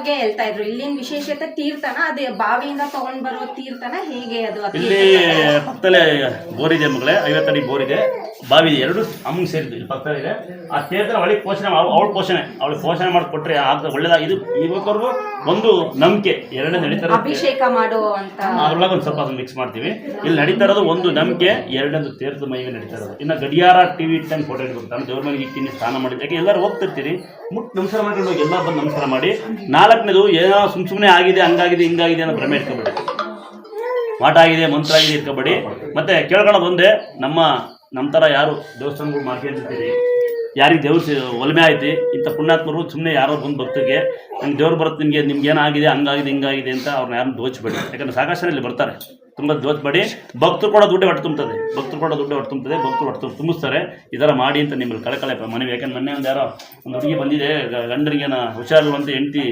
ಬಗ್ಗೆ ಹೇಳ್ತಾ ಇದ್ರು. ಇಲ್ಲಿನ ವಿಶೇಷತೆ ತೀರ್ಥನ, ಅದು ಬಾವಿಯಿಂದ ತಗೊಂಡ್ ಬರೋ ತೀರ್ಥನ, ಹೇಗೆ ಅದು? ಇಲ್ಲಿ ಪಕ್ಕದಲ್ಲೇ ಬೋರ್ ಇದೆ ಮಗಳೇ, 50 ಅಡಿ ಬೋರ್ ಇದೆ, ಬಾವಿ ಇದೆ, ಎರಡು ಅಮ್ಮಂಗೆ ಸೇರಿದ್ದು ಇಲ್ಲಿ ಪಕ್ಕದಲ್ಲಿ ಇದೆ. ಆ ತೀರ್ಥ ಅವಳಿಗೆ ಪೋಷಣೆ, ಅವಳಿಗೆ ಪೋಷಣೆ ಮಾಡಿಕೊಟ್ರೆ ಆಗ ಒಳ್ಳೇದಾಗಿ. ಇದು ಇವತ್ತವರೆಗೂ ಒಂದು ನಂಬಿಕೆ. ಎರಡನೇ ನಡೀತಾರೆ ಅಭಿಷೇಕ ಮಾಡೋ ಅಂತ, ಅದ್ರೊಳಗೆ ಒಂದು ಸ್ವಲ್ಪ ಅದನ್ನು ಮಿಕ್ಸ್ ಮಾಡ್ತೀವಿ. ಇಲ್ಲಿ ನಡೀತಾ ಇರೋದು ಒಂದು ನಂಬಿಕೆ, ಎರಡನೇದು ತೀರ್ಥದ ಮೈಗೆ ನಡೀತಾ ಇರೋದು. ಇನ್ನು ಗಡಿಯಾರ ಟಿವಿ ಇಟ್ಟಂಗೆ ಫೋಟೋ ಇಟ್ಬಿಡ್ತಾನೆ, ದೇವ್ರ ಮನೆಗೆ ಇಕ್ಕಿನಿ ಸ್ನಾನ ಮಾಡಿದ್ದು. ಯಾಕೆ ಎಲ್ಲರೂ ಹೋಗ್ತಿರ್ತೀರಿ, ನಮಸ್ಕಾರ ಮಾಡ್ಕೊಂಡು ಹೋಗಿ, ಎಲ್ಲ ಬಂದು ನಮಸ್ಕಾರ ಮಾಡಿ. ನಾಲ್ಕನೇದು ಏನೋ ಸುಮ್ಮನೆ ಆಗಿದೆ, ಹಂಗಾಗಿದೆ, ಹಿಂಗಾಗಿದೆ ಅನ್ನೋ ಭ್ರಮೆ ಇಟ್ಕೊಬೇಡಿ. ಮಾಟ ಆಗಿದೆ, ಮಂತ್ರ ಆಗಿದೆ ಇಟ್ಕೊಬೇಡಿ. ಮತ್ತೆ ಕೇಳ್ಕೊಳ್ಳೋದು ಒಂದೇ, ನಮ್ಮ ಥರ ಯಾರು ದೇವಸ್ಥಾನಗಳು ಮಾಡ್ಕೊಂಡಿರ್ತೀರಿ, ಯಾರಿಗೆ ದೇವ್ರ ಒಲ್ಮೆ ಐತಿ, ಇಂಥ ಪುಣ್ಯಾತ್ಮರು ಸುಮ್ಮನೆ ಯಾರೋ ಬಂದು ಭಕ್ತಿಗೆ ನಂಗೆ ದೇವ್ರು ಬರುತ್ತೆ, ನಿಮ್ಗೆ ಏನಾಗಿದೆ, ಹಂಗಾಗಿದೆ, ಹಿಂಗಾಗಿದೆ ಅಂತ ಅವ್ರನ್ನ ಯಾರನ್ನ ದೋಚಬೇಡಿ. ಯಾಕಂದ್ರೆ ಸಾಕಷ್ಟು ಇಲ್ಲಿ ಬರ್ತಾರೆ, ತುಂಬ ದೋಚಬೇಡಿ. ಭಕ್ತರು ಕೂಡ ದುಡ್ಡು ಹೊಟ್ಟು ತುಂಬ್ತದೆ, ಭಕ್ತರು ತುಂಬಿಸ್ತಾರೆ. ಈ ಥರ ಮಾಡಿ ಅಂತ ನಿಮ್ಮಲ್ಲಿ ಕಳಕಳೆ ಮನವಿ. ಯಾಕಂದ್ರೆ ಮೊನ್ನೆ ಒಂದು ಯಾರೋ ಒಂದು ಹುಡುಗಿ ಬಂದಿದೆ, ಗಂಡನಿಗೇನ ಹುಷಾರಿರುವಂತೆ ಹೆಂಡತಿ